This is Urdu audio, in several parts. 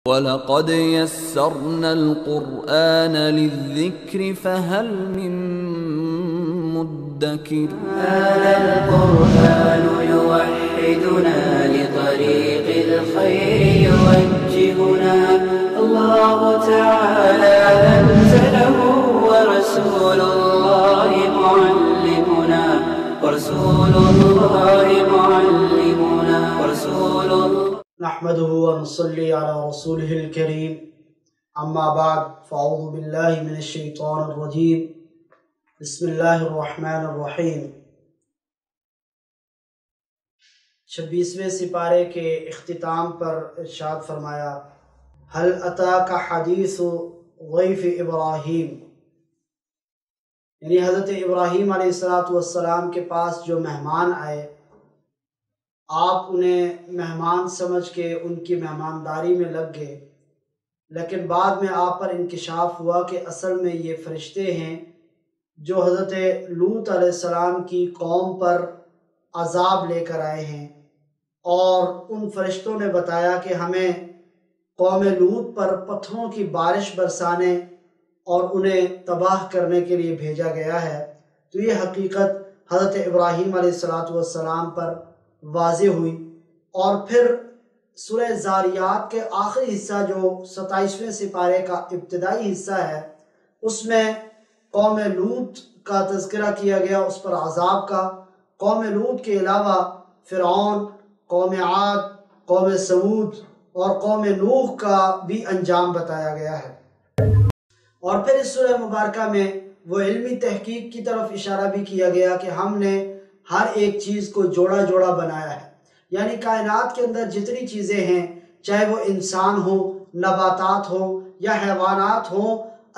وَلَقَدْ يَسَّرْنَا الْقُرْآنَ لِلذِّكْرِ فَهَلْ مِن مُّدَّكِرٍ هذا القرآن يوحدنا لطريق الخير يوجهنا الله تعالى أنزله ورسول الله معلمنا نحمده ونصلي على رسوله الكريم اما بعد فاعوذ بالله من الشیطان الرجیم بسم اللہ الرحمن الرحیم 26ویں سپارے کے اختتام پر ارشاد فرمایا هل اتاک حدیث ضیف ابراہیم، یعنی حضرت ابراہیم علیہ السلام کے پاس جو مہمان آئے، آپ انہیں مہمان سمجھ کے ان کی مہمانداری میں لگ گئے، لیکن بعد میں آپ پر انکشاف ہوا کہ اصل میں یہ فرشتے ہیں جو حضرت لوط علیہ السلام کی قوم پر عذاب لے کر آئے ہیں، اور ان فرشتوں نے بتایا کہ ہمیں قوم لوط پر پتھروں کی بارش برسانے اور انہیں تباہ کرنے کے لیے بھیجا گیا ہے۔ تو یہ حقیقت حضرت ابراہیم علیہ السلام پر واضح ہوئی، اور پھر سورہ زاریات کے آخری حصہ جو 27ویں سپارے کا ابتدائی حصہ ہے، اس میں قوم لوط کا تذکرہ کیا گیا، اس پر عذاب کا۔ قوم لوط کے علاوہ فرعون، قوم عاد، قوم سمود اور قوم نوح کا بھی انجام بتایا گیا ہے۔ اور پھر اس سورہ مبارکہ میں وہ علمی تحقیق کی طرف اشارہ بھی کیا گیا کہ ہم نے ہر ایک چیز کو جوڑا جوڑا بنایا ہے، یعنی کائنات کے اندر جتنی چیزیں ہیں، چاہے وہ انسان ہو، نباتات ہوں یا حیوانات ہوں،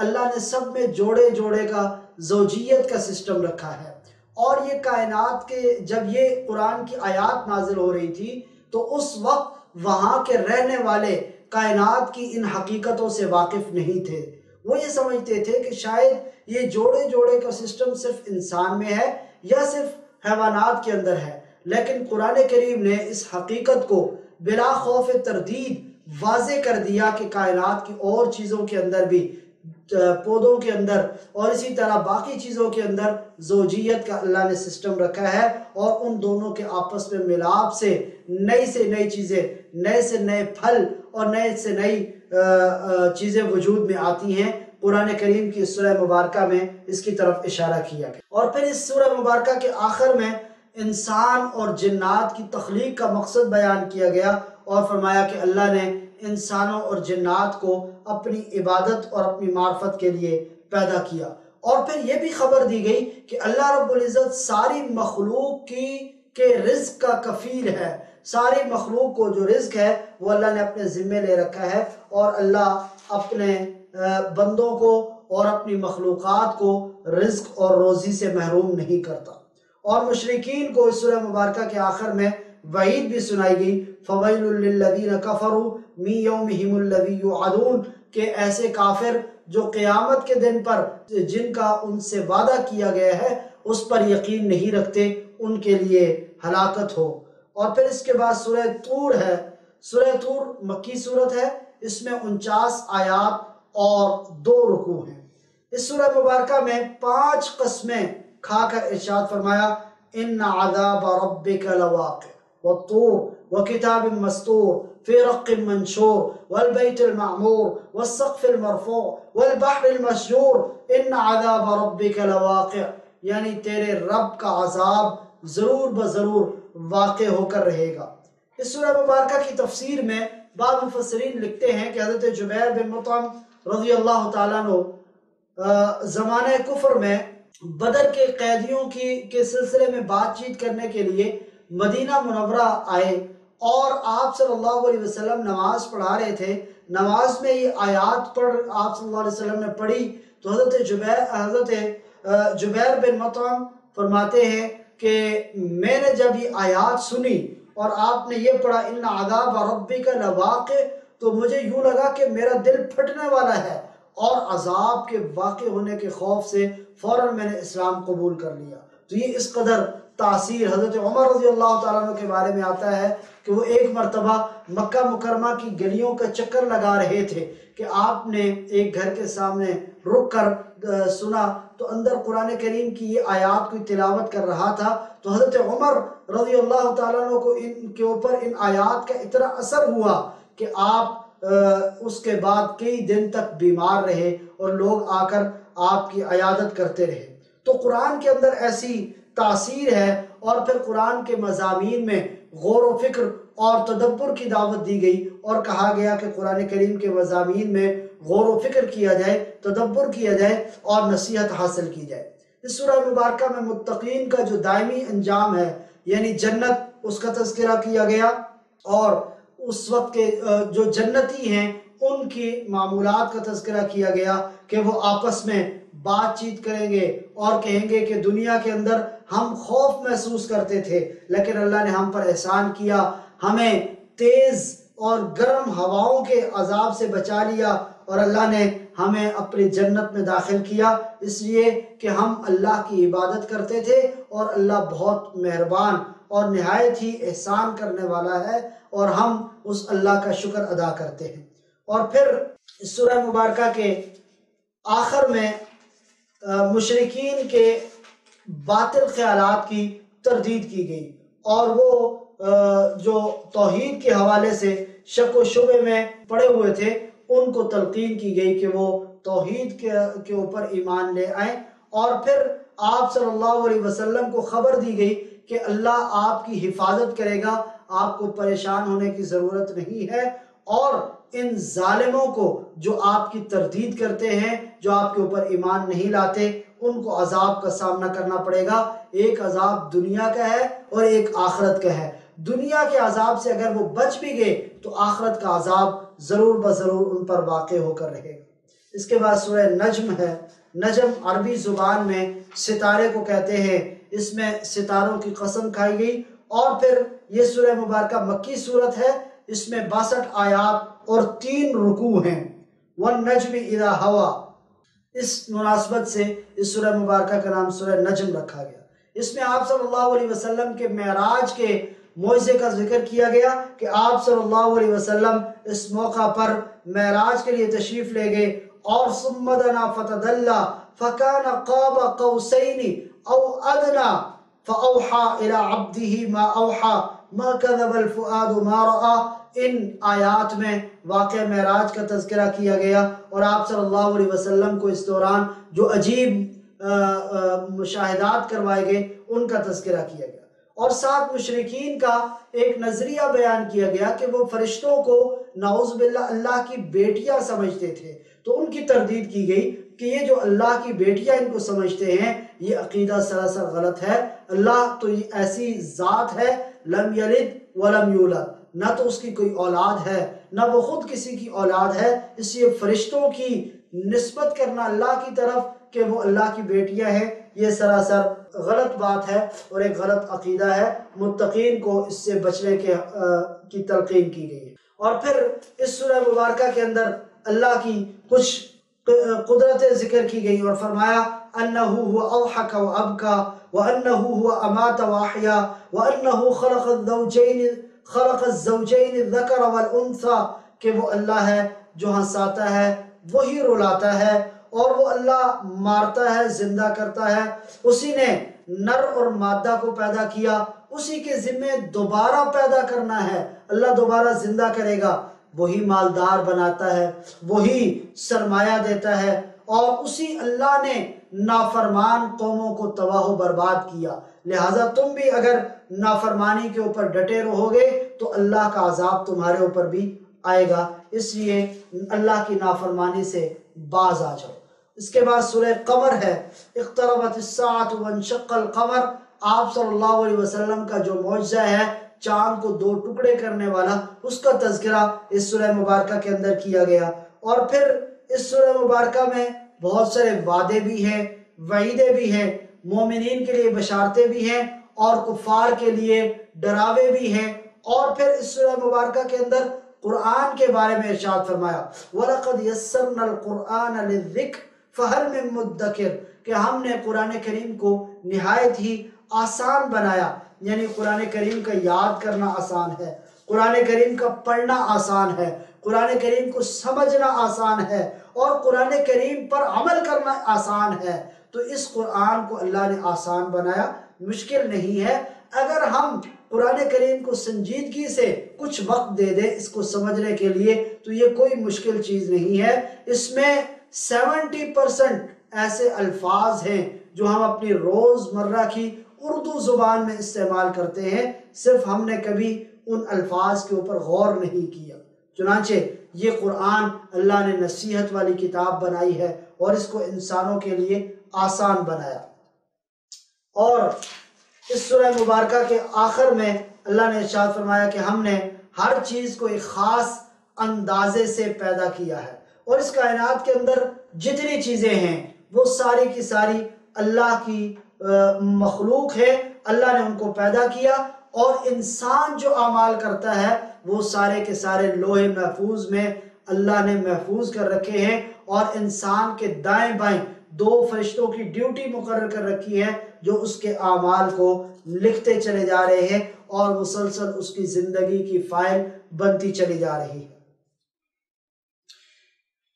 اللہ نے سب میں جوڑے جوڑے کا زوجیت کا سسٹم رکھا ہے۔ اور یہ کائنات کے جب یہ قرآن کی آیات نازل ہو رہی تھی تو اس وقت وہاں کے رہنے والے کائنات کی ان حقیقتوں سے واقف نہیں تھے۔ وہ یہ سمجھتے تھے کہ شاید یہ جوڑے جوڑے کا سسٹم صرف انسان میں ہے یا صرف حیوانات کے اندر ہے، لیکن قرآن کریم نے اس حقیقت کو بلا خوف تردید واضح کر دیا کہ کائنات کی اور چیزوں کے اندر بھی، پودوں کے اندر اور اسی طرح باقی چیزوں کے اندر زوجیت کا اللہ نے سسٹم رکھا ہے، اور ان دونوں کے آپس میں ملاپ سے نئی چیزیں، نئے سے نئے پھل اور نئے سے نئی چیزیں وجود میں آتی ہیں۔ قرآن کریم کی سورہ مبارکہ میں اس کی طرف اشارہ کیا گیا، اور پھر اس سورہ مبارکہ کے آخر میں انسان اور جنات کی تخلیق کا مقصد بیان کیا گیا، اور فرمایا کہ اللہ نے انسانوں اور جنات کو اپنی عبادت اور اپنی معرفت کے لیے پیدا کیا۔ اور پھر یہ بھی خبر دی گئی کہ اللہ رب العزت ساری مخلوق کے رزق کا کفیل ہے، ساری مخلوق کو جو رزق ہے وہ اللہ نے اپنے ذمے لے رکھا ہے، اور اللہ اپنے بندوں کو اور اپنی مخلوقات کو رزق اور روزی سے محروم نہیں کرتا۔ اور مشرکین کو اس سورہ مبارکہ کے آخر میں وعید بھی سنائی گئی، فَوَيْلٌ لِّلَّذِينَ كَفَرُوا مِن يَوْمِهِمُ الَّذِي يُوعَدُونَ، کہ ایسے کافر جو قیامت کے دن پر جن کا ان سے وعدہ کیا گیا ہے اس پر یقین نہیں رکھتے، ان کے لیے ہلاکت ہو۔ اور پھر اس کے بعد سورہ طور ہے۔ سورہ طور مکی صورت ہے، اس میں 49 آیات اور 2 رکوع ہیں۔ اس سورہ مبارکہ میں 5 قسمیں کھا کر ارشاد فرمایا، ان عذاب ربک لواقع والطور وکتاب مسطور فی رق منشور والبیت المعمور والسقف المرفوع والبحر المسجور ان عذاب ربک لواقع، یعنی تیرے رب کا عذاب ضرور بضرور واقع ہو کر رہے گا۔ اس سورہ مبارکہ کی تفسیر میں بعض مفسرین لکھتے ہیں کہ حضرت جبیر بن مطعم رضی اللہ تعالیٰ عنہ زمانہ کفر میں بدر کے قیدیوں کے سلسلے میں بات چیت کرنے کے لیے مدینہ منورہ آئے، اور آپ صلی اللہ علیہ وسلم نماز پڑھا رہے تھے۔ نماز میں یہ آیات آپ صلی اللہ علیہ وسلم نے پڑھی تو حضرت جبیر بن مطعم فرماتے ہیں کہ میں نے جب یہ آیات سنی اور آپ نے یہ پڑھا ان عذاب ربک لواقع، تو مجھے یوں لگا کہ میرا دل پھٹنے والا ہے، اور عذاب کے واقع ہونے کے خوف سے فوراً میں نے اسلام قبول کر لیا۔ تو یہ اس قدر تاثیر حضرت عمر رضی اللہ تعالیٰ عنہ کے بارے میں آتا ہے کہ وہ ایک مرتبہ مکہ مکرمہ کی گلیوں کا چکر لگا رہے تھے کہ آپ نے ایک گھر کے سامنے رک کر سنا تو اندر قرآن کریم کی یہ آیات کوئی تلاوت کر رہا تھا، تو حضرت عمر رضی اللہ تعالیٰ عنہ کو ان کے اوپر ان آیات کا اتنا اثر ہوا کہ آپ اس کے بعد کئی دن تک بیمار رہے اور لوگ آ کر آپ کی عیادت کرتے رہے۔ تو قرآن کے اندر ایسی تاثیر ہے، اور پھر قرآن کے مضامین میں غور و فکر اور تدبر کی دعوت دی گئی اور کہا گیا کہ قرآن کریم کے مضامین میں غور و فکر کیا جائے، تدبر کیا جائے اور نصیحت حاصل کی جائے۔ اس سورہ مبارکہ میں متقین کا جو دائمی انجام ہے یعنی جنت، اس کا تذکرہ کیا گیا، اور اس وقت کے جو جنتی ہیں ان کی معمولات کا تذکرہ کیا گیا کہ وہ آپس میں بات چیت کریں گے اور کہیں گے کہ دنیا کے اندر ہم خوف محسوس کرتے تھے لیکن اللہ نے ہم پر احسان کیا، ہمیں تیز اور گرم ہواؤں کے عذاب سے بچا لیا اور اللہ نے ہمیں اپنی جنت میں داخل کیا، اس لیے کہ ہم اللہ کی عبادت کرتے تھے اور اللہ بہت مہربان اور نہایت ہی احسان کرنے والا ہے اور ہم اس اللہ کا شکر ادا کرتے ہیں۔ اور پھر اس سورہ مبارکہ کے آخر میں مشرکین کے باطل خیالات کی تردید کی گئی اور وہ جو توحید کے حوالے سے شک و شبے میں پڑے ہوئے تھے ان کو تلقین کی گئی کہ وہ توحید کے اوپر ایمان لے آئیں، اور پھر آپ صلی اللہ علیہ وسلم کو خبر دی گئی کہ اللہ آپ کی حفاظت کرے گا، آپ کو پریشان ہونے کی ضرورت نہیں ہے، اور ان ظالموں کو جو آپ کی تردید کرتے ہیں، جو آپ کے اوپر ایمان نہیں لاتے، ان کو عذاب کا سامنا کرنا پڑے گا۔ ایک عذاب دنیا کا ہے اور ایک آخرت کا ہے۔ دنیا کے عذاب سے اگر وہ بچ بھی گئے تو آخرت کا عذاب ضرور بضرور ان پر واقع ہو کر رہے گا۔ اس کے بعد سورہ نجم ہے۔ نجم عربی زبان میں ستارے کو کہتے ہیں، اس میں ستاروں کی قسم کھائی گئی، اور پھر یہ سورہ مبارکہ مکی صورت ہے، اس میں 62 آیات اور 3 رکوع ہیں۔ وَالنَّجْمِ إِذَا هَوَى، اس مناسبت سے اس سورہ مبارکہ کا نام سورہ نجم رکھا گیا۔ اس میں آپ صلی اللہ علیہ وسلم کے معراج کے معجزے کا ذکر کیا گیا کہ آپ صلی اللہ علیہ وسلم اس موقع پر معراج کے لیے تشریف لے گئے، اور ثم دنا فتدلى فكان قاب قوسين او ادنى فاوحى الى عبده ما اوحى ما كذب الفؤاد ما راى۔ ان آیات میں واقع معراج کا تذکرہ کیا گیا اور آپ صلی اللہ علیہ وسلم کو اس دوران جو عجیب مشاہدات کروائے گئے ان کا تذکرہ کیا گیا، اور ساتھ مشرکین کا ایک نظریہ بیان کیا گیا کہ وہ فرشتوں کو نعوذ باللہ اللہ کی بیٹیاں سمجھتے تھے، تو ان کی تردید کی گئی کہ یہ جو اللہ کی بیٹیاں ان کو سمجھتے ہیں یہ عقیدہ سراسر غلط ہے۔ اللہ تو یہ ایسی ذات ہے، لم یلد ولم یولد، نہ تو اس کی کوئی اولاد ہے نہ وہ خود کسی کی اولاد ہے، اس لیے فرشتوں کی نسبت کرنا اللہ کی طرف کہ وہ اللہ کی بیٹیاں ہیں یہ سراسر غلط بات ہے اور ایک غلط عقیدہ ہے۔ متقین کو اس سے بچنے کی تلقین کی گئی ہے۔ اور پھر اس سورہ مبارکہ کے اندر اللہ کی کچھ قدرتیں ذکر کی گئی اور فرمایا انہ هو اضحک وابکا وانہ هو امات واحیا وانہ خلق الزوجین الذکر والانثى، کہ وہ اللہ ہے جو ہنساتا ہے وہی رلاتا ہے، اور وہ اللہ مارتا ہے زندہ کرتا ہے، اسی نے نر اور مادہ کو پیدا کیا، اسی کے ذمہ دوبارہ پیدا کرنا ہے، اللہ دوبارہ زندہ کرے گا، وہی مالدار بناتا ہے، وہی سرمایہ دیتا ہے، اور اسی اللہ نے نافرمان قوموں کو تباہ و برباد کیا، لہٰذا تم بھی اگر نافرمانی کے اوپر ڈٹے رہو گے تو اللہ کا عذاب تمہارے اوپر بھی آئے گا، اس لیے اللہ کی نافرمانی سے باز آ جاؤ۔ اس کے بعد سورہ قمر ہے، اقتربت الساعة وانشق القمر، آپ صلی اللہ علیہ وسلم کا جو معجزہ ہے چاند کو 2 ٹکڑے کرنے والا، اس کا تذکرہ اس سورہ مبارکہ کے اندر کیا گیا، اور پھر اس سورہ مبارکہ میں بہت سارے وعدے بھی ہیں، وعیدیں بھی ہیں، مومنین کے لیے بشارتیں بھی ہیں اور کفار کے لیے ڈراوے بھی ہیں، اور پھر اس سورہ مبارکہ کے اندر قرآن کے بارے میں ارشاد فرمایا وَلَقَدْ يَسَّرْنَا الْقُرْآنَ لِلذِّكْرِ فَهَلْ مِن مُدَّكِرٍ، کہ ہم نے قرآن کریم کو نہایت ہی آسان بنایا، یعنی قرآن کریم کا یاد کرنا آسان ہے، قرآن کریم کا پڑھنا آسان ہے، قرآن کریم کو سمجھنا آسان ہے، اور قرآن کریم پر عمل کرنا آسان ہے۔ تو اس قرآن کو اللہ نے آسان بنایا، مشکل نہیں ہے۔ اگر ہم قرآن کریم کو سنجیدگی سے کچھ وقت دے دیں اس کو سمجھنے کے لیے تو یہ کوئی مشکل چیز نہیں ہے۔ اس میں 70% ایسے الفاظ ہیں جو ہم اپنی روزمرہ کی اردو زبان میں استعمال کرتے ہیں، صرف ہم نے کبھی ان الفاظ کے اوپر غور نہیں کیا۔ چنانچہ یہ قرآن اللہ نے نصیحت والی کتاب بنائی ہے اور اس کو انسانوں کے لیے آسان بنایا۔ اور اس سورہ مبارکہ کے آخر میں اللہ نے ارشاد فرمایا کہ ہم نے ہر چیز کو ایک خاص اندازے سے پیدا کیا ہے، اور اس کائنات کے اندر جتنی چیزیں ہیں وہ ساری کی ساری اللہ کی مخلوق ہے، اللہ نے ان کو پیدا کیا، اور انسان جو اعمال کرتا ہے وہ سارے کے سارے لوح محفوظ میں اللہ نے محفوظ کر رکھے ہیں، اور انسان کے دائیں بائیں 2 فرشتوں کی ڈیوٹی مقرر کر رکھی ہے جو اس کے اعمال کو لکھتے چلے جا رہے ہیں اور مسلسل اس کی زندگی کی فائل بنتی چلی جا رہی ہے۔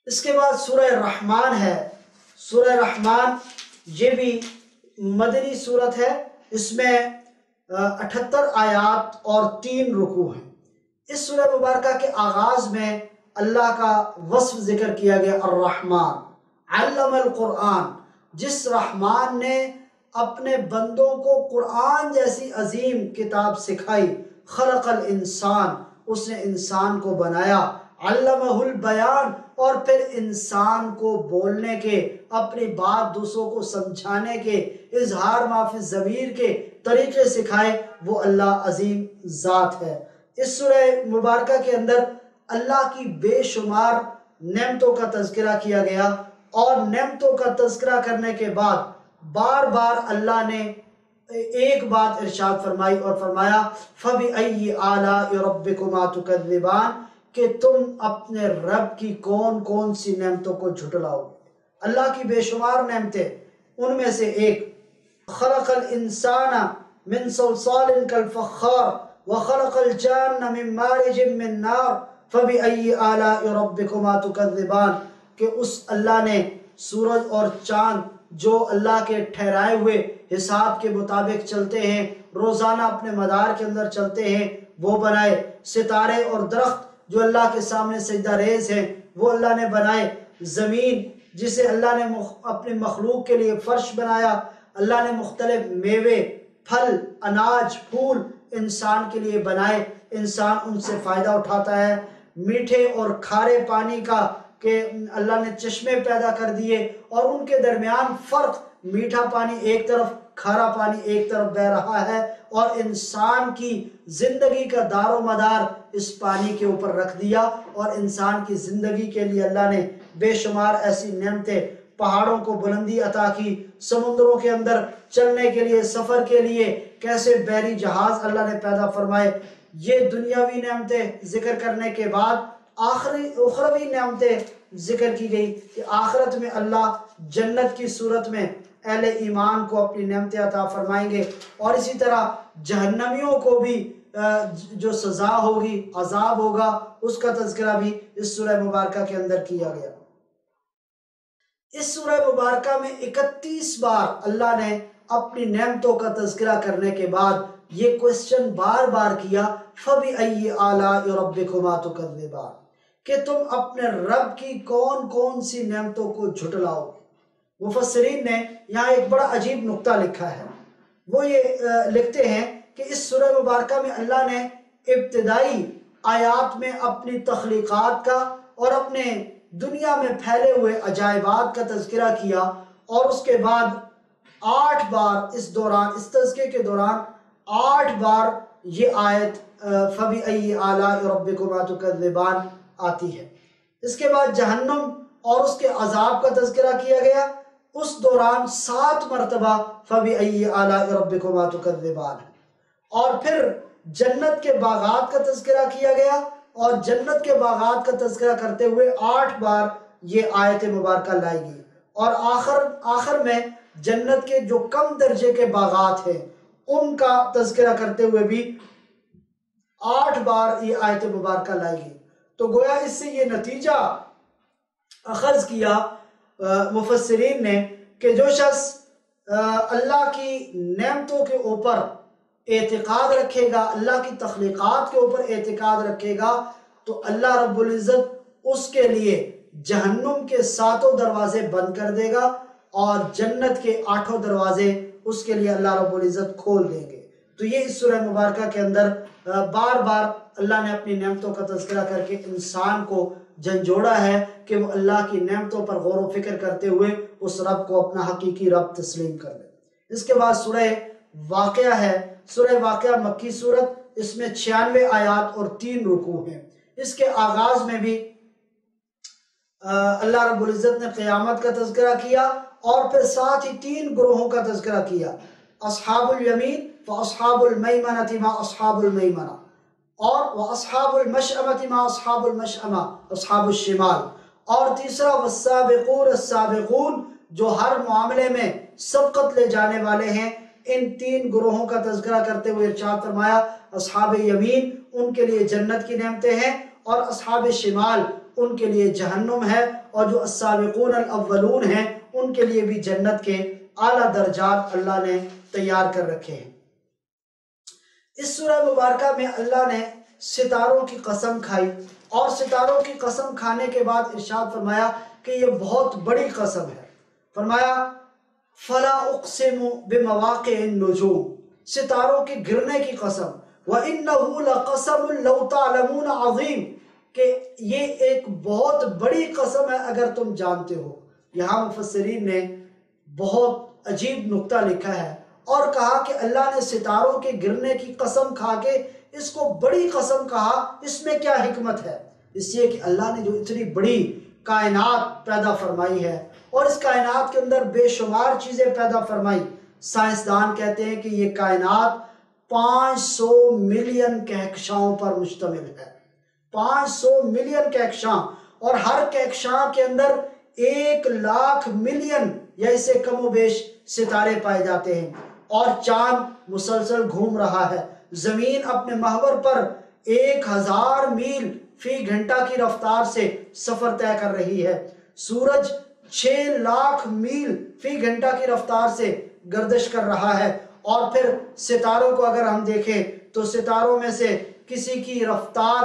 اس کے بعد سورہ رحمان ہے۔ سورہ رحمان یہ بھی مدنی سورت ہے، اس میں 78 آیات اور 3 رکوع ہیں۔ اس سورہ مبارکہ کے آغاز میں اللہ کا وصف ذکر کیا گیا، الرحمن علم القرآن، جس رحمان نے اپنے بندوں کو قرآن جیسی عظیم کتاب سکھائی، خلق الانسان، اس نے انسان کو بنایا، علمہ البیان، اور پھر انسان کو بولنے کے، اپنی بات دوسروں کو سمجھانے کے، اظہار ما فی الضمیر کے طریقے سکھائے، وہ اللہ عظیم ذات ہے۔ اس سورہ مبارکہ کے اندر اللہ کی بے شمار نعمتوں کا تذکرہ کیا گیا، اور نعمتوں کا تذکرہ کرنے کے بعد بار بار اللہ نے ایک بات ارشاد فرمائی اور فرمایا فَبِأَيِّ آلَاءِ رَبِّكُمَا تُكَذِّبَانِ، کہ تم اپنے رب کی کون کون سی نعمتوں کو جھٹلاؤ۔ اللہ کی بے شمار نعمتیں، ان میں سے ایک خلق الانسان من صلصال کالفخار وخلق الجان من مارج من نار فَبِأَيِّ آلَاءِ رَبِّكُمَا تُكَذِّبَانِ، کہ اس اللہ نے سورج اور چاند جو اللہ کے ٹھہرائے ہوئے حساب کے مطابق چلتے ہیں، روزانہ اپنے مدار کے اندر چلتے ہیں، وہ بنائے، ستارے اور درخت جو اللہ کے سامنے سجدہ ریز ہیں وہ اللہ نے بنائے، زمین جسے اللہ نے اپنی مخلوق کے لیے فرش بنایا، اللہ نے مختلف میوے، پھل، اناج، پھول انسان کے لیے بنائے، انسان ان سے فائدہ اٹھاتا ہے، میٹھے اور کھارے پانی کا کہ اللہ نے چشمے پیدا کر دیے، اور ان کے درمیان فرق، میٹھا پانی ایک طرف، کھارا پانی ایک طرف بہ رہا ہے، اور انسان کی زندگی کا دار و مدار اس پانی کے اوپر رکھ دیا، اور انسان کی زندگی کے لیے اللہ نے بے شمار ایسی نعمتیں، پہاڑوں کو بلندی عطا کی، سمندروں کے اندر چلنے کے لیے، سفر کے لیے کیسے بحری جہاز اللہ نے پیدا فرمائے۔ یہ دنیاوی نعمتیں ذکر کرنے کے بعد اخروی نعمتیں ذکر کی گئی کہ آخرت میں اللہ جنت کی صورت میں اہل ایمان کو اپنی نعمتیں عطا فرمائیں گے، اور اسی طرح جہنمیوں کو بھی جو سزا ہوگی، عذاب ہوگا، اس کا تذکرہ بھی اس سورہ مبارکہ کے اندر کیا گیا۔ اس سورہ مبارکہ میں 31 بار اللہ نے اپنی نعمتوں کا تذکرہ کرنے کے بعد یہ کوسچن بار بار کیا فَبِأَيِّ آلَاءِ رَبِّكُمَا تُكَذِّبَانِ، کہ تم اپنے رب کی کون کون سی نعمتوں کو جھٹلاؤ گے۔ مفسرین نے یہاں ایک بڑا عجیب نقطہ لکھا ہے، وہ یہ لکھتے ہیں کہ اس سورہ مبارکہ میں اللہ نے ابتدائی آیات میں اپنی تخلیقات کا اور اپنے دنیا میں پھیلے ہوئے عجائبات کا تذکرہ کیا، اور اس کے بعد 8 بار اس تذکرے کے دوران 8 بار یہ آیت فَبِأَيِّ آلَاءِ رَبِّكُمَا تُكَذِّبَانِ آتی ہے۔ اس کے بعد جہنم اور اس کے عذاب کا تذکرہ کیا گیا، اس دوران 7 مرتبہ فَبِأَيِّ آلَاءِ رَبِّكُمَا تُكَذِّبَانِ، اور پھر جنت کے باغات کا تذکرہ کیا گیا، اور جنت کے باغات کا تذکرہ کرتے ہوئے 8 بار یہ آیت مبارکہ لائی گئی، اور آخر میں جنت کے جو کم درجے کے باغات ہیں ان کا تذکرہ کرتے ہوئے بھی 8 بار یہ آیت مبارکہ لائی گئی۔ تو گویا اس سے یہ نتیجہ اخذ کیا مفسرین نے کہ جو شخص اللہ کی نعمتوں کے اوپر اعتقاد رکھے گا، اللہ کی تخلیقات کے اوپر اعتقاد رکھے گا، تو اللہ رب العزت اس کے لیے جہنم کے 7 دروازے بند کر دے گا اور جنت کے 8 دروازے اس کے لیے اللہ رب العزت کھول دیں گے۔ تو یہ اس سورہ مبارکہ کے اندر بار بار اللہ نے اپنی نعمتوں کا تذکرہ کر کے انسان کو جھنجھوڑا ہے کہ وہ اللہ کی نعمتوں پر غور و فکر کرتے ہوئے اس رب کو اپنا حقیقی رب تسلیم کر لے۔ اس کے بعد سورہ واقعہ ہے۔ سورہ واقعہ مکی صورت، اس میں 96 آیات اور 3 رکوع ہیں۔ اس کے آغاز میں بھی اللہ رب العزت نے قیامت کا تذکرہ کیا اور پھر ساتھ ہی 3 گروہوں کا تذکرہ کیا، اصحاب الیمین فاصحاب المیمنۃ ما اصحاب المیمنہ، اور واصحاب المشأمۃ ما اصحاب المشأمہ اصحاب الشمال، اور تیسرا والسابقون السابقون، جو ہر معاملے میں سبقت لے جانے والے ہیں۔ ان 3 گروہوں کا تذکرہ کرتے ہوئے ارشاد فرمایا اصحاب یمین ان کے لیے جنت کی نعمتیں ہیں، اور اصحاب شمال ان کے لیے جہنم ہے، اور جو السابقون الاولون ہیں ان کے لیے بھی جنت کے اعلیٰ درجات اللہ نے تیار کر رکھے ہیں۔ اس سورہ مبارکہ میں اللہ نے ستاروں کی قسم کھائی، اور ستاروں کی قسم کھانے کے بعد ارشاد فرمایا کہ یہ بہت بڑی قسم ہے۔ فرمایا فلا اقسم بمواقع النجوم، ستاروں کے گرنے کی قسم، وَإِنَّهُ لَقَسَمٌ لَوْ تَعْلَمُونَ عَظِيمٌ، کہ یہ ایک بہت بڑی قسم ہے اگر تم جانتے ہو۔ یہاں مفسرین نے بہت عجیب نکتہ لکھا ہے اور کہا کہ اللہ نے ستاروں کے گرنے کی قسم کھا کے اس کو بڑی قسم کہا، اس میں کیا حکمت ہے؟ اس لیے کہ اللہ نے جو اتنی بڑی کائنات پیدا فرمائی ہے اور اس کائنات کے اندر بے شمار چیزیں پیدا فرمائی، سائنسدان کہتے ہیں کہ یہ کائنات 500 ملین کہکشاؤں پر مشتمل ہے، 500 ملین کہکشاں، اور ہر کہکشاں کے اندر 1 لاکھ ملین یا اسے کم و بیش ستارے پائے جاتے ہیں، اور چاند مسلسل گھوم رہا ہے، زمین اپنے محور پر 1000 میل فی گھنٹہ کی رفتار سے سفر طے کر رہی ہے، سورج 6 لاکھ میل فی گھنٹہ کی رفتار سے گردش کر رہا ہے، اور پھر ستاروں کو اگر ہم دیکھیں تو ستاروں میں سے کسی کی رفتار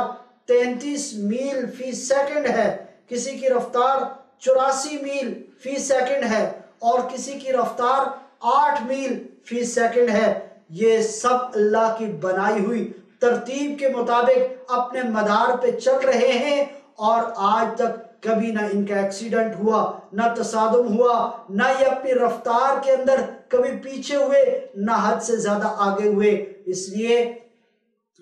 33 میل فی سیکنڈ ہے، کسی کی رفتار 84 میل فی سیکنڈ ہے، اور کسی کی رفتار 8 میل فی سیکنڈ ہے۔ یہ سب اللہ کی بنائی ہوئی ترتیب کے مطابق اپنے مدار پہ چل رہے ہیں، اور آج تک کبھی نہ ان کا ایکسیڈنٹ ہوا، نہ تصادم ہوا، نہ یہ اپنی رفتار کے اندر کبھی پیچھے ہوئے، نہ حد سے زیادہ آگے ہوئے، اس لیے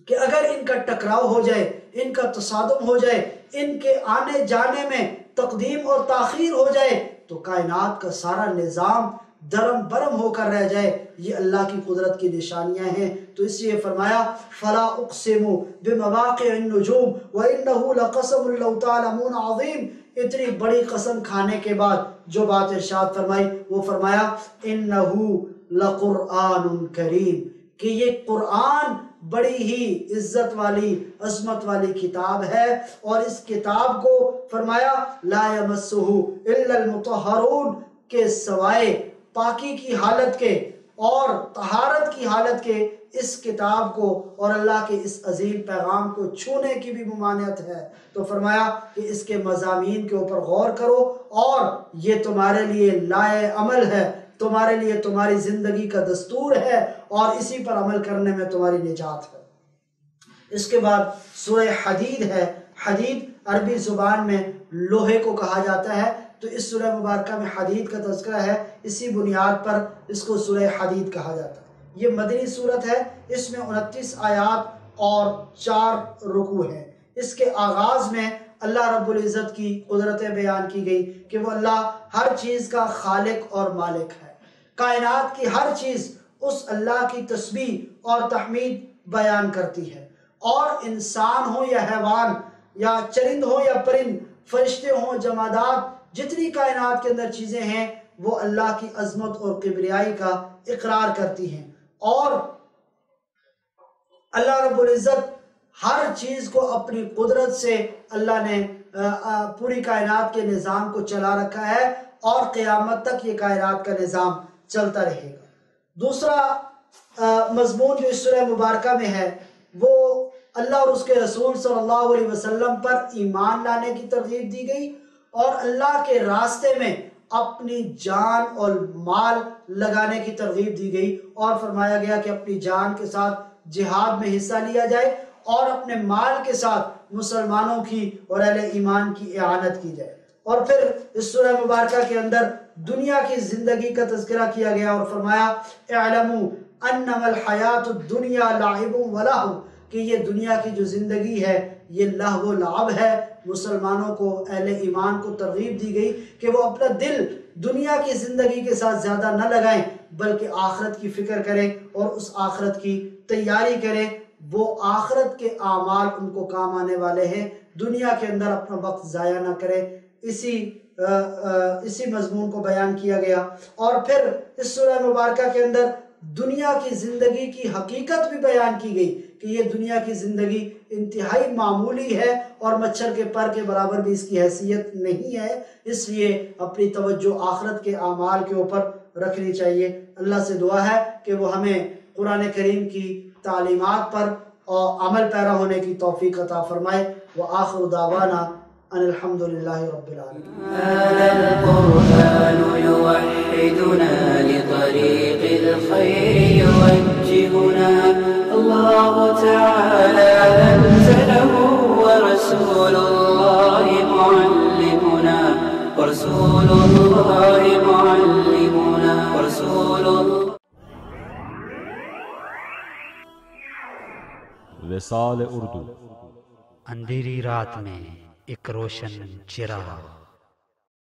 کہ اگر ان کا ٹکراؤ ہو جائے، ان کا تصادم ہو جائے، ان کے آنے جانے میں تقدیم اور تاخیر ہو جائے تو کائنات کا سارا نظام درم برم ہو کر رہ جائے۔ یہ اللہ کی قدرت کی نشانیاں ہیں، تو اس لیے فرمایا فلا اقسم بمواقع النجوم وانه لقسم لو تعلمون عظیم۔ اتنی بڑی قسم کھانے کے بعد جو بات ارشاد فرمائی وہ فرمایا انه لقرآن کریم، کہ یہ قرآن بڑی ہی عزت والی عظمت والی کتاب ہے، اور اس کتاب کو فرمایا لا یمسہ الا المطہرون، کے سوائے پاکی کی حالت کے اور طہارت کی حالت کے اس کتاب کو اور اللہ کے اس عظیم پیغام کو چھونے کی بھی ممانعت ہے۔ تو فرمایا کہ اس کے مضامین کے اوپر غور کرو، اور یہ تمہارے لیے لائے عمل ہے، تمہارے لیے تمہاری زندگی کا دستور ہے، اور اسی پر عمل کرنے میں تمہاری نجات ہے۔ اس کے بعد سورہ حدید ہے۔ حدید عربی زبان میں لوہے کو کہا جاتا ہے، تو اس سورہ مبارکہ میں حدید کا تذکرہ ہے، اسی بنیاد پر اس کو سورہ حدید کہا جاتا ہے۔ یہ مدنی صورت ہے، اس میں 29 آیات اور 4 رکوع ہیں۔ اس کے آغاز میں اللہ رب العزت کی قدرتیں بیان کی گئی کہ وہ اللہ ہر چیز کا خالق اور مالک ہے، کائنات کی ہر چیز اس اللہ کی تسبیح اور تحمید بیان کرتی ہے، اور انسان ہو یا حیوان یا چرند ہو یا پرند، فرشتے ہوں جمادات، جتنی کائنات کے اندر چیزیں ہیں وہ اللہ کی عظمت اور کبریائی کا اقرار کرتی ہیں، اور اللہ رب العزت ہر چیز کو اپنی قدرت سے اللہ نے پوری کائنات کے نظام کو چلا رکھا ہے اور قیامت تک یہ کائنات کا نظام چلتا رہے گا۔ دوسرا مضمون جو اس سورہ مبارکہ میں ہے وہ اللہ اور اس کے رسول صلی اللہ علیہ وسلم پر ایمان لانے کی ترغیب دی گئی اور اللہ کے راستے میں اپنی جان اور مال لگانے کی ترغیب دی گئی، اور فرمایا گیا کہ اپنی جان کے ساتھ جہاد میں حصہ لیا جائے اور اپنے مال کے ساتھ مسلمانوں کی اور اہل ایمان کی اعانت کی جائے۔ اور پھر اس سورہ مبارکہ کے اندر دنیا کی زندگی کا تذکرہ کیا گیا اور فرمایا اعلموا انما الحیات الدنیا لعب ولہو، کہ یہ دنیا کی جو زندگی ہے یہ لہو و لعب ہے۔ مسلمانوں کو، اہل ایمان کو ترغیب دی گئی کہ وہ اپنا دل دنیا کی زندگی کے ساتھ زیادہ نہ لگائیں بلکہ آخرت کی فکر کریں اور اس آخرت کی تیاری کریں۔ وہ آخرت کے اعمال ان کو کام آنے والے ہیں، دنیا کے اندر اپنا وقت ضائع نہ کریں۔ اسی مضمون کو بیان کیا گیا، اور پھر اس سورہ مبارکہ کے اندر دنیا کی زندگی کی حقیقت بھی بیان کی گئی کہ یہ دنیا کی زندگی انتہائی معمولی ہے اور مچھر کے پر کے برابر بھی اس کی حیثیت نہیں ہے، اس لیے اپنی توجہ آخرت کے اعمال کے اوپر رکھنی چاہیے۔ اللہ سے دعا ہے کہ وہ ہمیں قرآن کریم کی تعلیمات پر اور عمل پیرا ہونے کی توفیق عطا فرمائے۔ وآخر دعوانا ان الحمد للہ رب العالمین۔ هذا القرآن يوحدنا لطريق الخير يوجهنا، الله تعالى أنزله ورسول الله معلمنا، ورسول الله معلمنا، ورسول الله۔ وصال اردو، اندھیری رات میں ایک روشن چراغ۔